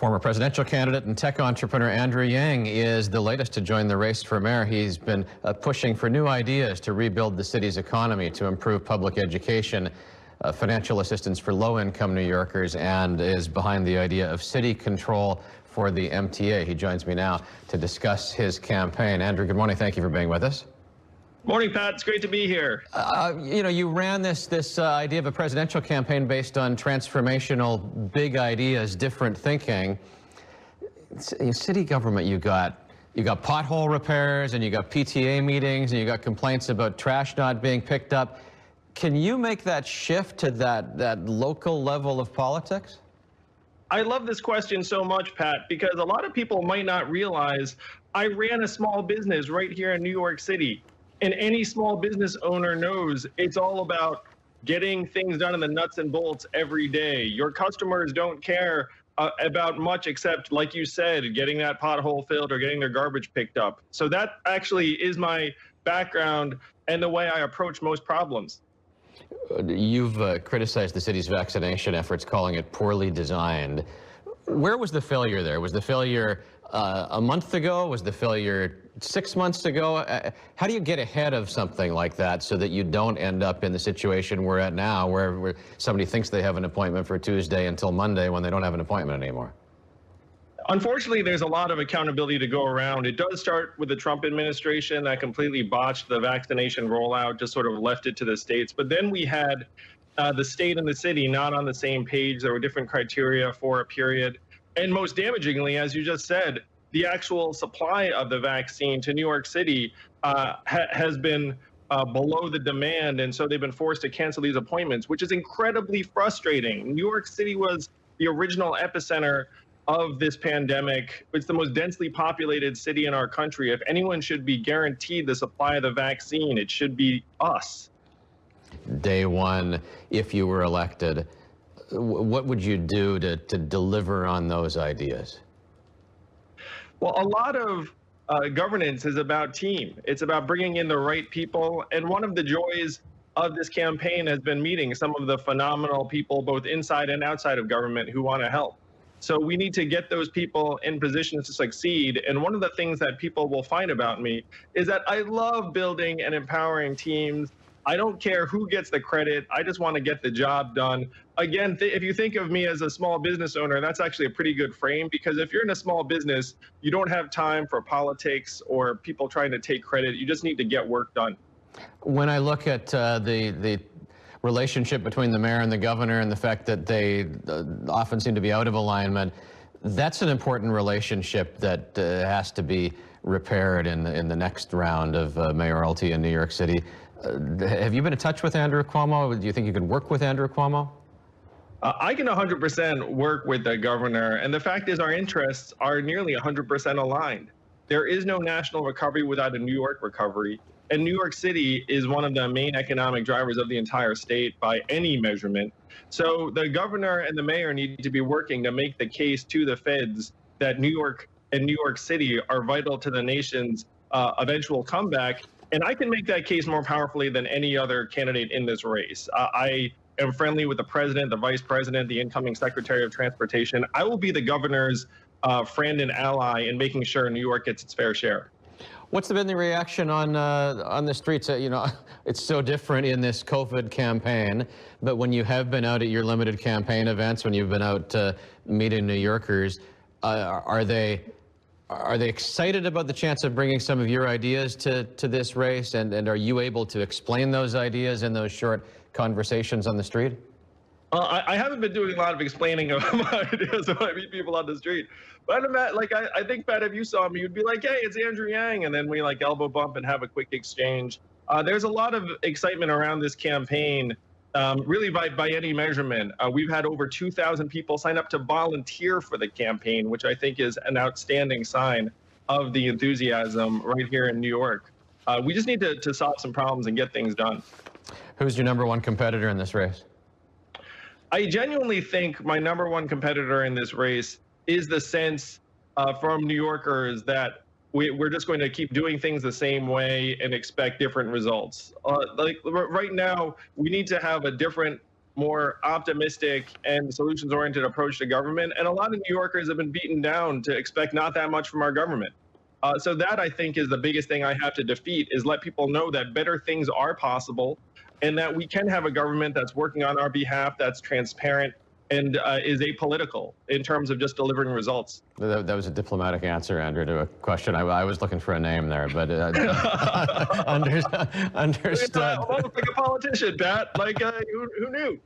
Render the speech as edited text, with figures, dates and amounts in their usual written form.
Former presidential candidate and tech entrepreneur Andrew Yang is the latest to join the race for mayor. He's been pushing for new ideas to rebuild the city's economy, to improve public education, financial assistance for low-income New Yorkers, and is behind the idea of city control for the MTA. He joins me now to discuss his campaign. Andrew, good morning. Thank you for being with us. Morning, Pat. It's great to be here. You ran this idea of a presidential campaign based on transformational big ideas, different thinking. In city government, you got pothole repairs, and you got PTA meetings, and you got complaints about trash not being picked up. Can you make that shift to that local level of politics? I love this question so much, Pat, because a lot of people might not realize I ran a small business right here in New York City. And any small business owner knows it's all about getting things done in the nuts and bolts every day. Your customers don't care about much except, like you said, getting that pothole filled or getting their garbage picked up. So that actually is my background and the way I approach most problems. You've criticized the city's vaccination efforts, calling it poorly designed. Where was the failure there? Was the failure a month ago? Was the failure 6 months ago? How do you get ahead of something like that so that you don't end up in the situation we're at now, where somebody thinks they have an appointment for Tuesday until Monday when they don't have an appointment anymore? Unfortunately, there's a lot of accountability to go around. It does start with the Trump administration that completely botched the vaccination rollout, just sort of left it to the states. But then we had the state and the city not on the same page. There were different criteria for a period. And most damagingly, as you just said, the actual supply of the vaccine to New York City has been below the demand. And so they've been forced to cancel these appointments, which is incredibly frustrating. New York City was the original epicenter of this pandemic. It's the most densely populated city in our country. If anyone should be guaranteed the supply of the vaccine, it should be us. Day one, if you were elected, what would you do to deliver on those ideas? Well, a lot of governance is about team. It's about bringing in the right people. And one of the joys of this campaign has been meeting some of the phenomenal people, both inside and outside of government, who want to help. So we need to get those people in positions to succeed. And one of the things that people will find about me is that I love building and empowering teams. I don't care who gets the credit. I just want to get the job done. Again, if you think of me as a small business owner, that's actually a pretty good frame, because if you're in a small business, you don't have time for politics or people trying to take credit. You just need to get work done. When I look at the relationship between the mayor and the governor and the fact that they often seem to be out of alignment, that's an important relationship that has to be repaired in the next round of mayoralty in New York City. Have you been in touch with Andrew Cuomo? Do you think you could work with Andrew Cuomo? I can 100% work with the governor. And the fact is, our interests are nearly 100% aligned. There is no national recovery without a New York recovery. And New York City is one of the main economic drivers of the entire state by any measurement. So the governor and the mayor need to be working to make the case to the feds that New York and New York City are vital to the nation's eventual comeback. And I can make that case more powerfully than any other candidate in this race. I am friendly with the president, the vice president, the incoming secretary of transportation. I will be the governor's friend and ally in making sure New York gets its fair share. What's been the reaction on the streets? It's so different in this COVID campaign, but when you have been out at your limited campaign events, when you've been out meeting New Yorkers, are they excited about the chance of bringing some of your ideas to this race? And are you able to explain those ideas in those short conversations on the street? I haven't been doing a lot of explaining of my ideas when I meet people on the street. But I think, Pat, if you saw me, you'd be like, hey, it's Andrew Yang. And then we elbow bump and have a quick exchange. There's a lot of excitement around this campaign, really by any measurement. We've had over 2,000 people sign up to volunteer for the campaign, which I think is an outstanding sign of the enthusiasm right here in New York. We just need to solve some problems and get things done. Who's your number one competitor in this race? I genuinely think my number one competitor in this race is the sense from New Yorkers that we're just going to keep doing things the same way and expect different results. Right now, we need to have a different more optimistic and solutions-oriented approach to government. And a lot of New Yorkers have been beaten down to expect not that much from our government. So that, I think, is the biggest thing I have to defeat, is let people know that better things are possible and that we can have a government that's working on our behalf, that's transparent, and is apolitical in terms of just delivering results. That was a diplomatic answer, Andrew, to a question. I was looking for a name there, but understood. Almost like a politician, Pat. Like, who knew?